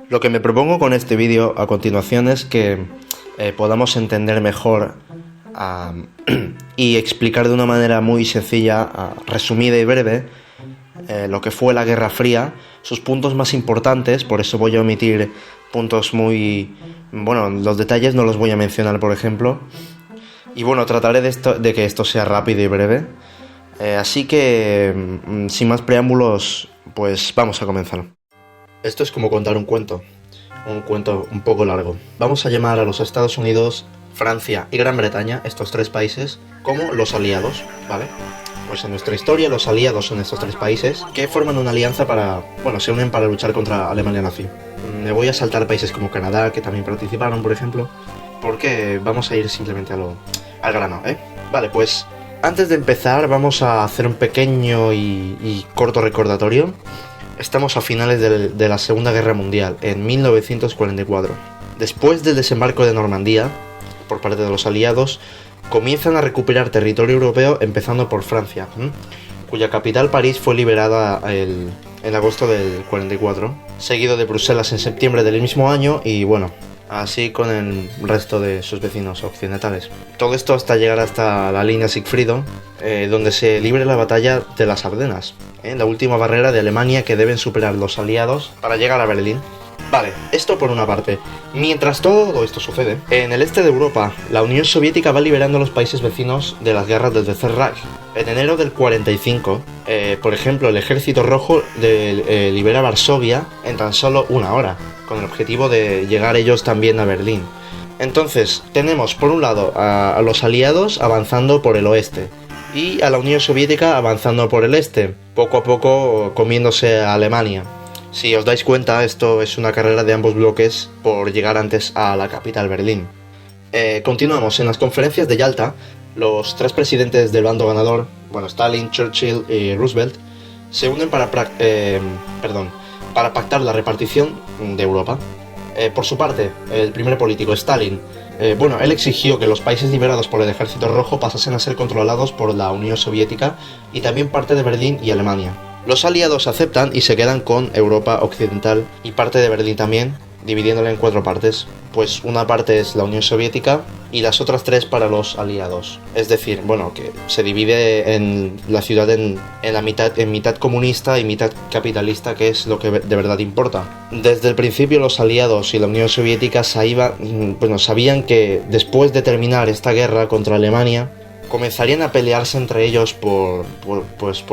Lo que me propongo con este vídeo a continuación es que podamos entender mejor y explicar de una manera muy sencilla, resumida y breve, lo que fue la Guerra Fría, sus puntos más importantes. Por eso voy a omitir puntos muy... Bueno, los detalles no los voy a mencionar, por ejemplo. Y bueno, trataré de que esto sea rápido y breve. Así que, sin más preámbulos, pues vamos a comenzar. Esto es como contar un cuento un poco largo. Vamos a llamar a los Estados Unidos, Francia y Gran Bretaña, estos tres países, como los aliados, ¿vale? Pues en nuestra historia los aliados son estos tres países que forman una alianza se unen para luchar contra Alemania nazi. Me voy a saltar países como Canadá, que también participaron, por ejemplo, porque vamos a ir simplemente al grano, ¿eh? Vale, pues antes de empezar vamos a hacer un pequeño y corto recordatorio. Estamos a finales de la Segunda Guerra Mundial, en 1944. Después del desembarco de Normandía, por parte de los aliados, comienzan a recuperar territorio europeo, empezando por Francia, cuya capital, París, fue liberada en agosto del 44, seguido de Bruselas en septiembre del mismo año y bueno, así con el resto de sus vecinos occidentales. Todo esto hasta llegar hasta la línea Sigfrido, donde se libre la batalla de las Ardenas, la última barrera de Alemania que deben superar los aliados para llegar a Berlín. Vale, esto por una parte. Mientras todo esto sucede, en el este de Europa, la Unión Soviética va liberando a los países vecinos de las guerras del Tercer Reich. En enero del 45, por ejemplo, el Ejército Rojo libera Varsovia en tan solo una hora, con el objetivo de llegar ellos también a Berlín. Entonces, tenemos por un lado a los aliados avanzando por el oeste y a la Unión Soviética avanzando por el este, poco a poco comiéndose a Alemania. Si os dais cuenta, esto es una carrera de ambos bloques por llegar antes a la capital, Berlín. Continuamos. En las conferencias de Yalta, los tres presidentes del bando ganador, Stalin, Churchill y Roosevelt, se unen para pactar la repartición de Europa. Por su parte, el primer político, Stalin, él exigió que los países liberados por el Ejército Rojo pasasen a ser controlados por la Unión Soviética y también parte de Berlín y Alemania. Los aliados aceptan y se quedan con Europa Occidental y parte de Berlín también, dividiéndola en cuatro partes. Pues una parte es la Unión Soviética y las otras tres para los aliados. Es decir, que se divide en la ciudad en mitad comunista y mitad capitalista, que es lo que de verdad importa. Desde el principio los aliados y la Unión Soviética sabían que después de terminar esta guerra contra Alemania, comenzarían a pelearse entre ellos por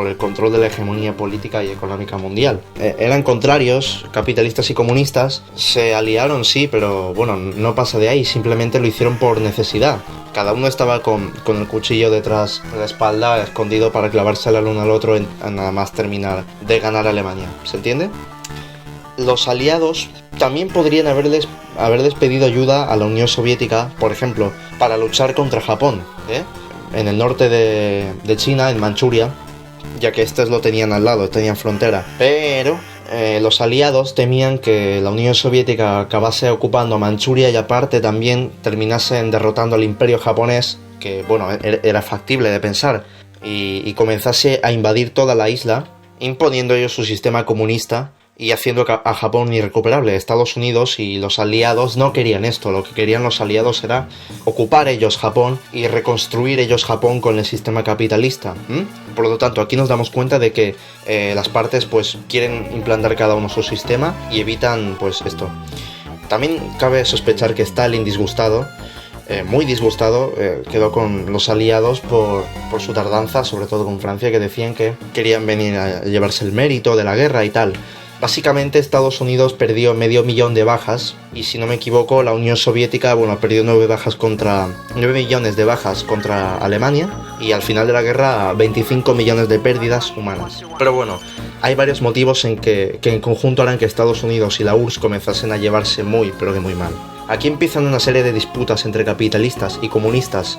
el control de la hegemonía política y económica mundial. Eran contrarios, capitalistas y comunistas, se aliaron, sí, pero no pasa de ahí, simplemente lo hicieron por necesidad. Cada uno estaba con el cuchillo detrás de la espalda, escondido para clavársela el uno al otro en nada más terminar de ganar a Alemania. ¿Se entiende? Los aliados también podrían haberles pedido ayuda a la Unión Soviética, por ejemplo, para luchar contra Japón, en el norte de China, en Manchuria, ya que estos lo tenían al lado, tenían frontera. Pero los aliados temían que la Unión Soviética acabase ocupando Manchuria y aparte también terminasen derrotando al Imperio japonés, que era factible de pensar, y comenzase a invadir toda la isla, imponiendo ellos su sistema comunista y haciendo a Japón irrecuperable. Estados Unidos y los aliados no querían esto. Lo que querían los aliados era ocupar ellos Japón y reconstruir ellos Japón con el sistema capitalista. Por lo tanto, aquí nos damos cuenta de que las partes quieren implantar cada uno su sistema y evitan esto. También cabe sospechar que Stalin, muy disgustado, quedó con los aliados por su tardanza, sobre todo con Francia, que decían que querían venir a llevarse el mérito de la guerra y tal. Básicamente Estados Unidos perdió 500.000 de bajas y, si no me equivoco, la Unión Soviética perdió 9 millones de bajas contra Alemania y al final de la guerra 25 millones de pérdidas humanas. Pero hay varios motivos que en conjunto harán que Estados Unidos y la URSS comenzasen a llevarse muy mal. Aquí empiezan una serie de disputas entre capitalistas y comunistas,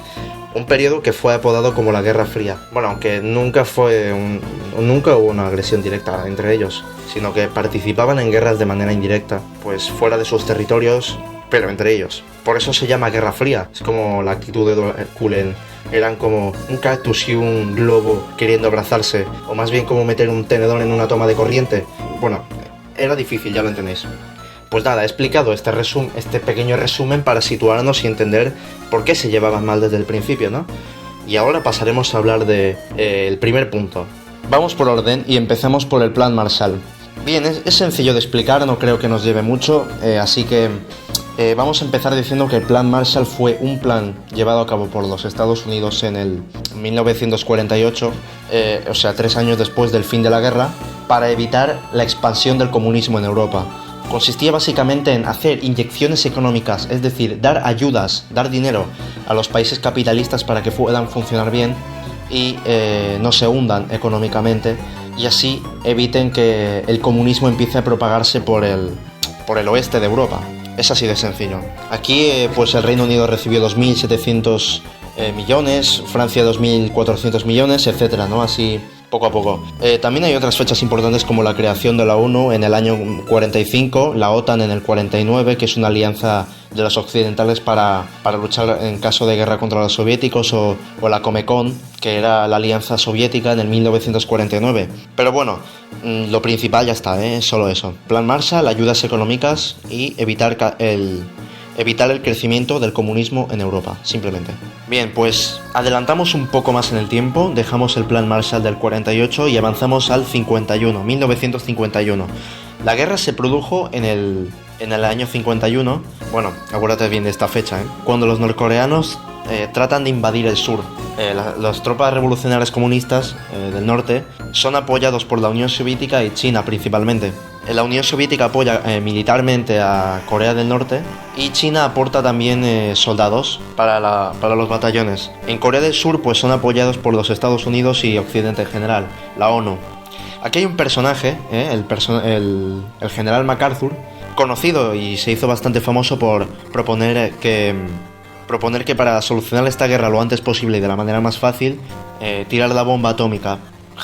un periodo que fue apodado como la Guerra Fría. Aunque nunca hubo una agresión directa entre ellos, sino que participaban en guerras de manera indirecta, fuera de sus territorios, pero entre ellos. Por eso se llama Guerra Fría. Es como la actitud de Edward Cullen. Eran como un cactus y un globo queriendo abrazarse, o más bien como meter un tenedor en una toma de corriente. Era difícil, ya lo entendéis. Pues nada, he explicado este pequeño resumen para situarnos y entender por qué se llevaban mal desde el principio, ¿no? Y ahora pasaremos a hablar del primer punto. Vamos por orden y empezamos por el Plan Marshall. Bien, es sencillo de explicar, no creo que nos lleve mucho, así que vamos a empezar diciendo que el Plan Marshall fue un plan llevado a cabo por los Estados Unidos en el 1948, o sea, 3 años después del fin de la guerra, para evitar la expansión del comunismo en Europa. Consistía básicamente en hacer inyecciones económicas, es decir, dar ayudas, dar dinero a los países capitalistas para que puedan funcionar bien y no se hundan económicamente, y así eviten que el comunismo empiece a propagarse por el oeste de Europa. Es así de sencillo. Aquí pues el Reino Unido recibió 2.700 millones, Francia 2.400 millones, etcétera, ¿no? Así poco a poco. También hay otras fechas importantes como la creación de la ONU en el año 45, la OTAN en el 49, que es una alianza de los occidentales para luchar en caso de guerra contra los soviéticos, o la Comecon, que era la alianza soviética en el 1949. Pero bueno, lo principal ya está, solo eso. Plan Marshall, ayudas económicas y evitar el crecimiento del comunismo en Europa, simplemente. Bien, pues adelantamos un poco más en el tiempo, dejamos el Plan Marshall del 48 y avanzamos al 1951. La guerra se produjo en el año 51, bueno, acuérdate bien de esta fecha, cuando los norcoreanos tratan de invadir el sur. Las tropas revolucionarias comunistas del norte son apoyados por la Unión Soviética y China principalmente. La Unión Soviética apoya militarmente a Corea del Norte y China aporta también soldados para los batallones. En Corea del Sur pues son apoyados por los Estados Unidos y Occidente en general, la ONU. Aquí hay un personaje, el general MacArthur, conocido y se hizo bastante famoso por proponer que para solucionar esta guerra lo antes posible y de la manera más fácil, tirar la bomba atómica.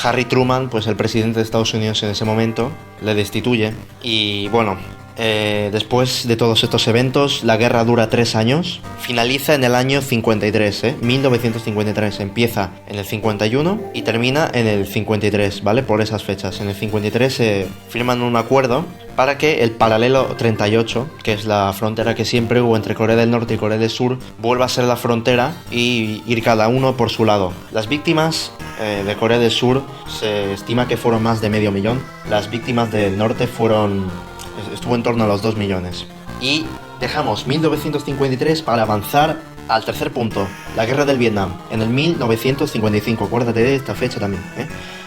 Harry Truman, pues el presidente de Estados Unidos en ese momento, le destituye y bueno, después de todos estos eventos, la guerra dura 3 años, finaliza en el año 53, 1953, empieza en el 51 y termina en el 53, ¿vale? Por esas fechas. En el 53 se firman un acuerdo para que el paralelo 38, que es la frontera que siempre hubo entre Corea del Norte y Corea del Sur, vuelva a ser la frontera y ir cada uno por su lado. Las víctimas de Corea del Sur se estima que fueron más de 500.000. Las víctimas del norte estuvo en torno a los 2 millones. Y dejamos 1953 para avanzar al tercer punto, la guerra del Vietnam, en el 1955, acuérdate de esta fecha también.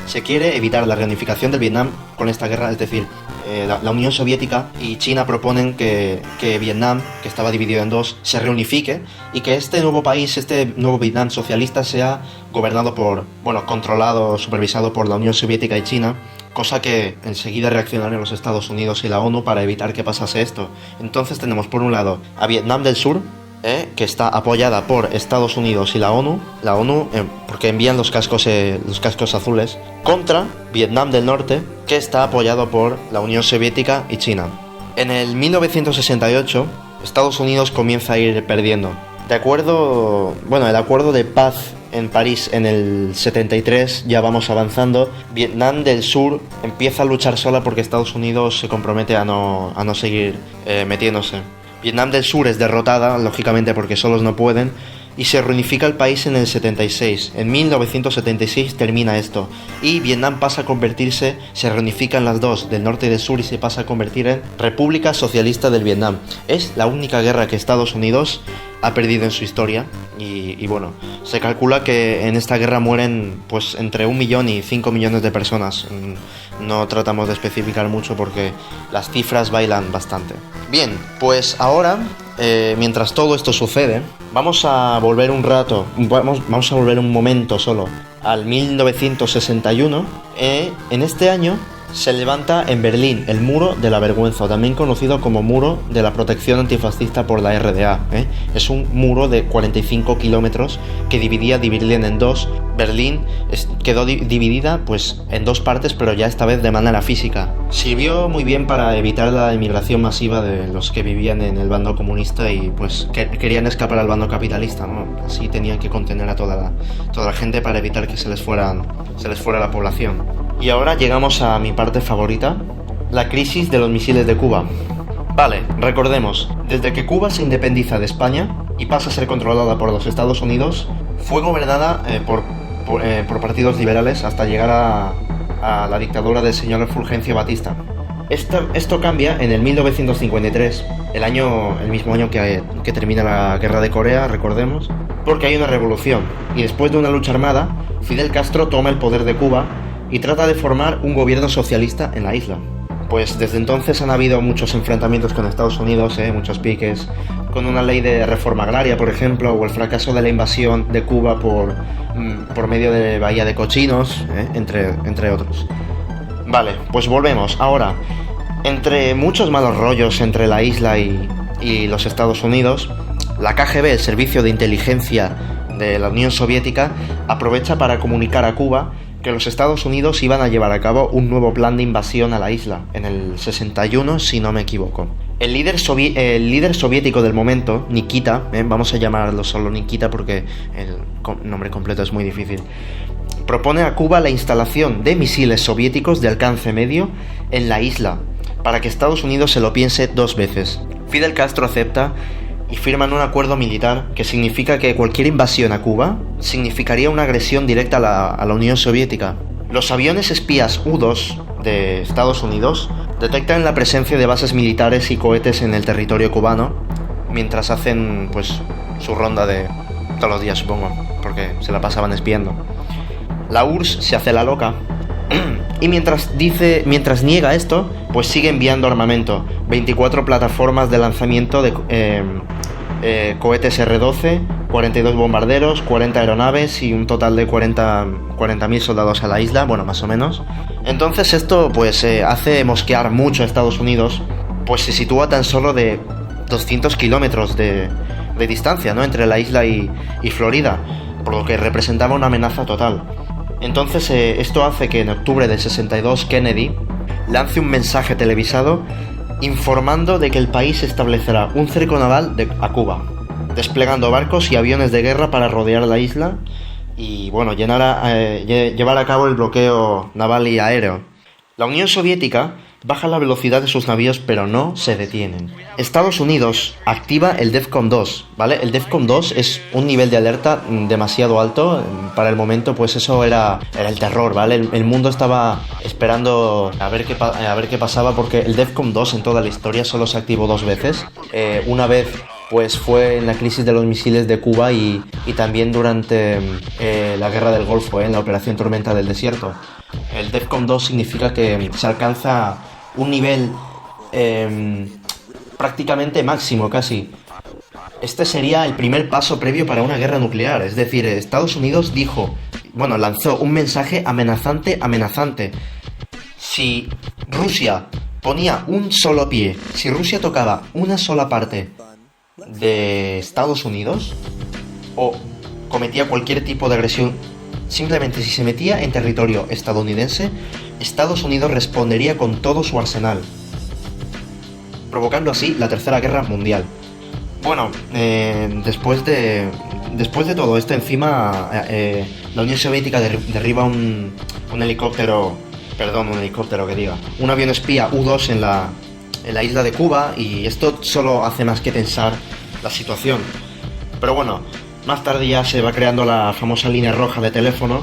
Se quiere evitar la reunificación del Vietnam con esta guerra, es decir, la Unión Soviética y China proponen que Vietnam, que estaba dividido en dos, se reunifique y que este nuevo país, este nuevo Vietnam socialista, sea gobernado controlado, supervisado por la Unión Soviética y China, cosa que enseguida reaccionaron los Estados Unidos y la ONU para evitar que pasase esto. Entonces tenemos por un lado a Vietnam del Sur, que está apoyada por Estados Unidos y la ONU, porque envían los cascos azules, contra Vietnam del Norte, que está apoyado por la Unión Soviética y China. En el 1968, Estados Unidos comienza a ir perdiendo. El acuerdo de paz en París en el 73, ya vamos avanzando. Vietnam del Sur empieza a luchar sola porque Estados Unidos se compromete a no seguir metiéndose. Vietnam del Sur es derrotada, lógicamente porque solos no pueden, y se reunifica el país en el 76. En 1976 termina esto, y Vietnam pasa a convertirse, se reunifican las dos, del norte y del sur, y se pasa a convertir en República Socialista del Vietnam. Es la única guerra que Estados Unidos ha perdido en su historia, y bueno, se calcula que en esta guerra mueren pues entre 1 millón y 5 millones de personas. No tratamos de especificar mucho porque las cifras bailan bastante. Bien, pues ahora, mientras todo esto sucede, vamos a volver un momento solo al 1961. En este año se levanta en Berlín el Muro de la Vergüenza, o también conocido como Muro de la Protección Antifascista por la RDA. Es un muro de 45 kilómetros que dividía Berlín en dos. Berlín quedó dividida pues en dos partes, pero ya esta vez de manera física. Sirvió muy bien para evitar la inmigración masiva de los que vivían en el bando comunista y pues querían escapar al bando capitalista, ¿no? Así tenían que contener a toda la gente para evitar que se les fuera la población. Y ahora llegamos a mi parte favorita, la crisis de los misiles de Cuba. Vale, recordemos, desde que Cuba se independiza de España y pasa a ser controlada por los Estados Unidos, fue gobernada por partidos liberales hasta llegar a la dictadura del señor Fulgencio Batista. Esto cambia en el 1953, el mismo año que termina la Guerra de Corea, recordemos, porque hay una revolución, y después de una lucha armada, Fidel Castro toma el poder de Cuba y trata de formar un gobierno socialista en la isla. Pues desde entonces han habido muchos enfrentamientos con Estados Unidos, muchos piques, con una ley de reforma agraria, por ejemplo, o el fracaso de la invasión de Cuba por medio de Bahía de Cochinos, entre otros. Vale, pues volvemos. Ahora, entre muchos malos rollos entre la isla y los Estados Unidos, la KGB, el Servicio de Inteligencia de la Unión Soviética, aprovecha para comunicar a Cuba que los Estados Unidos iban a llevar a cabo un nuevo plan de invasión a la isla, en el 61, si no me equivoco. El líder soviético del momento, Nikita, vamos a llamarlo solo Nikita porque el nombre completo es muy difícil, propone a Cuba la instalación de misiles soviéticos de alcance medio en la isla, para que Estados Unidos se lo piense 2 veces. Fidel Castro acepta y firman un acuerdo militar que significa que cualquier invasión a Cuba significaría una agresión directa a la Unión Soviética. Los aviones espías U-2 de Estados Unidos detectan la presencia de bases militares y cohetes en el territorio cubano mientras hacen pues su ronda de todos los días, supongo, porque se la pasaban espiando. La URSS se hace la loca y mientras niega esto, pues sigue enviando armamento, 24 plataformas de lanzamiento de cohetes R-12, 42 bombarderos, 40 aeronaves y un total de 40.000 soldados a la isla, bueno, más o menos. Entonces esto pues hace mosquear mucho a Estados Unidos, pues se sitúa tan solo de 200 kilómetros de distancia, ¿no?, entre la isla y Florida, por lo que representaba una amenaza total. Entonces esto hace que en octubre del 62 Kennedy lance un mensaje televisado informando de que el país establecerá un cerco naval a Cuba, desplegando barcos y aviones de guerra para rodear la isla y bueno, llevar a cabo el bloqueo naval y aéreo. La Unión Soviética baja la velocidad de sus navíos, pero no se detienen. Estados Unidos activa el DEFCON 2, ¿vale? El DEFCON 2 es un nivel de alerta demasiado alto. Para el momento, pues eso era el terror, ¿vale? El mundo estaba esperando a ver qué pasaba, porque el DEFCON 2 en toda la historia solo se activó 2 veces. Una vez pues fue en la crisis de los misiles de Cuba y también durante la guerra del Golfo, en la operación Tormenta del Desierto. El DEFCON 2 significa que se alcanza un nivel prácticamente máximo, casi. Este sería el primer paso previo para una guerra nuclear. Es decir, Estados Unidos lanzó un mensaje amenazante. Si Rusia ponía un solo pie, si Rusia tocaba una sola parte de Estados Unidos o cometía cualquier tipo de agresión, simplemente si se metía en territorio estadounidense, Estados Unidos respondería con todo su arsenal, provocando así la Tercera Guerra Mundial. Bueno, después de todo esto, encima la Unión Soviética derriba un avión espía U-2 en la isla de Cuba, y esto solo hace más que tensar la situación. Pero bueno, más tarde ya se va creando la famosa línea roja de teléfono.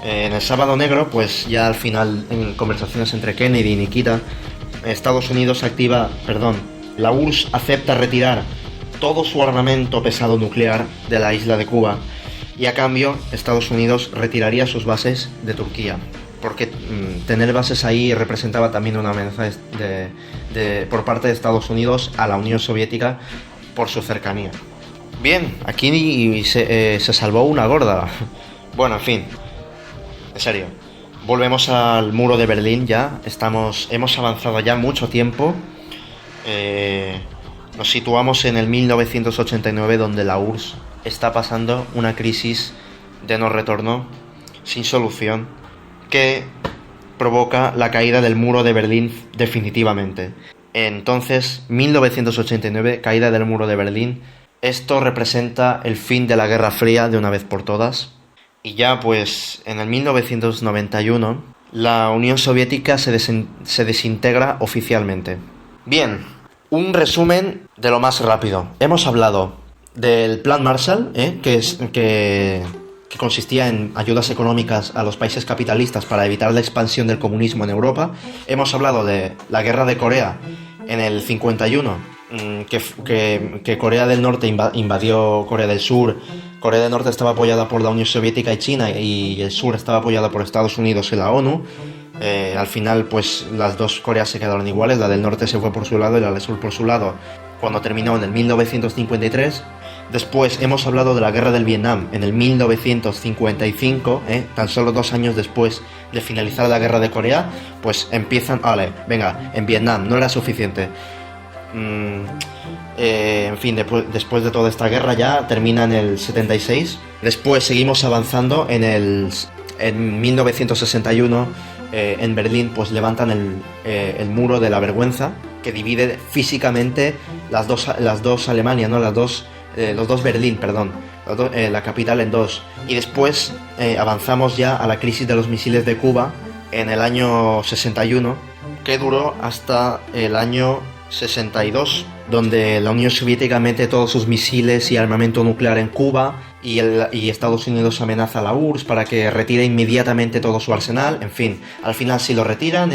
En el Sábado Negro, pues ya al final, en conversaciones entre Kennedy y Nikita, la URSS acepta retirar todo su armamento pesado nuclear de la isla de Cuba, y a cambio Estados Unidos retiraría sus bases de Turquía, porque tener bases ahí representaba también una amenaza por parte de Estados Unidos a la Unión Soviética por su cercanía. Bien, aquí se salvó una gorda. Bueno, en fin, en serio, volvemos al muro de Berlín ya. Hemos avanzado ya mucho tiempo. Nos situamos en el 1989, donde la URSS está pasando una crisis de no retorno, sin solución, que provoca la caída del muro de Berlín definitivamente. Entonces, 1989, caída del muro de Berlín. Esto representa el fin de la Guerra Fría de una vez por todas. Y ya pues en el 1991 la Unión Soviética se desintegra oficialmente. Bien, Un resumen de lo más rápido. Hemos hablado del Plan Marshall, que consistía en ayudas económicas a los países capitalistas para evitar la expansión del comunismo en Europa. Hemos hablado de la Guerra de Corea en el 51, que Corea del Norte invadió Corea del Sur. Corea del Norte estaba apoyada por la Unión Soviética y China, y el sur estaba apoyada por Estados Unidos y la ONU. Al final, pues las dos Coreas se quedaron iguales, la del norte se fue por su lado y la del sur por su lado, cuando terminó en el 1953. Después hemos hablado de la Guerra del Vietnam en el 1955, tan solo 2 años después de finalizar la Guerra de Corea, pues empiezan, venga, en Vietnam no era suficiente. En fin, después de toda esta guerra ya termina en el 76. Después seguimos avanzando en 1961. En Berlín pues levantan el muro de la vergüenza, que divide físicamente las dos Alemania, ¿no? Los dos Berlín, perdón, la capital en dos. Y después avanzamos ya a la crisis de los misiles de Cuba en el año 61, que duró hasta el año 62, donde la Unión Soviética mete todos sus misiles y armamento nuclear en Cuba, y Estados Unidos amenaza a la URSS para que retire inmediatamente todo su arsenal. En fin, al final sí lo retiran,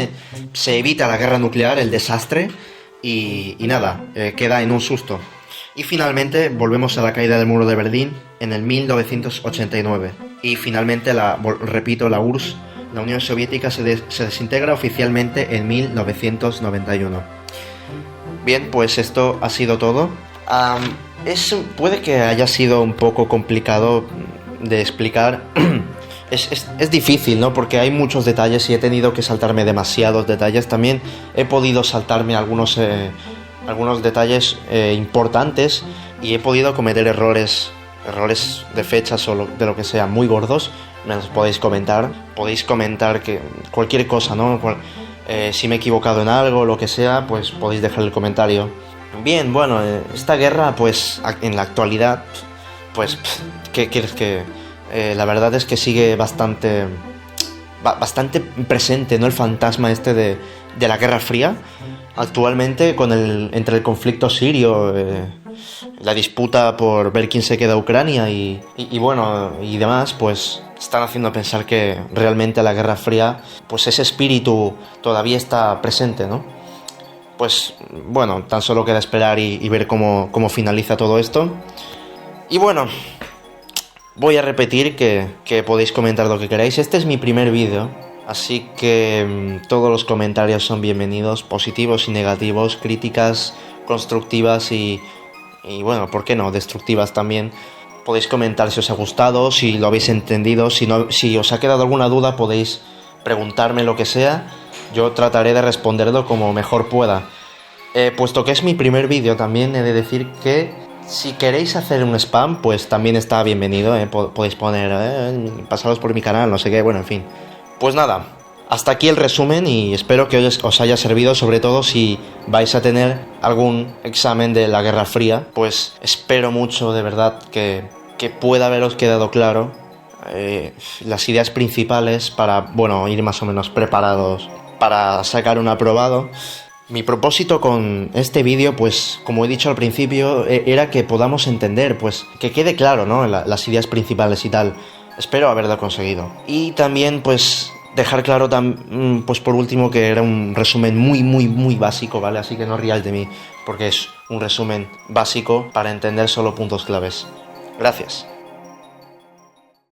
se evita la guerra nuclear, el desastre, y nada, queda en un susto. Y finalmente volvemos a la caída del muro de Berlín en el 1989. Y finalmente, repito, la URSS, la Unión Soviética, se desintegra oficialmente en 1991. Bien, pues esto ha sido todo. Puede que haya sido un poco complicado de explicar. Es difícil, ¿no? Porque hay muchos detalles y he tenido que saltarme demasiados detalles. También he podido saltarme algunos detalles importantes, y he podido cometer errores de fechas o de lo que sea muy gordos. Me los podéis comentar. Podéis comentar que cualquier cosa, ¿no? Si me he equivocado en algo, lo que sea, pues podéis dejar el comentario. Bien, bueno, esta guerra, pues en la actualidad, pues, ¿qué quieres que...? La verdad es que sigue bastante presente, ¿no? El fantasma de la Guerra Fría. Actualmente, entre el conflicto sirio, la disputa por ver quién se queda a Ucrania y demás, pues están haciendo pensar que realmente la Guerra Fría, pues ese espíritu todavía está presente, ¿no? Pues bueno, tan solo queda esperar y ver cómo finaliza todo esto. Y bueno, voy a repetir que podéis comentar lo que queráis. Este es mi primer vídeo, así que todos los comentarios son bienvenidos, positivos y negativos, críticas constructivas y bueno, ¿por qué no? Destructivas también. Podéis comentar si os ha gustado, si lo habéis entendido, si os ha quedado alguna duda podéis preguntarme lo que sea. Yo trataré de responderlo como mejor pueda. Puesto que es mi primer vídeo, también he de decir que si queréis hacer un spam, pues también está bienvenido. Podéis poner, pasaros por mi canal, no sé qué, bueno, en fin. Pues nada, hasta aquí el resumen y espero que os haya servido, sobre todo si vais a tener algún examen de la Guerra Fría. Pues espero mucho, de verdad, que pueda haberos quedado claro las ideas principales para, bueno, ir más o menos preparados para sacar un aprobado. Mi propósito con este vídeo, pues como he dicho al principio, era que podamos entender, pues que quede claro, ¿no? Las ideas principales y tal. Espero haberlo conseguido. Y también, pues, dejar claro, pues por último, que era un resumen muy, muy, muy básico, ¿vale? Así que no ríais de mí, porque es un resumen básico para entender solo puntos claves. Gracias.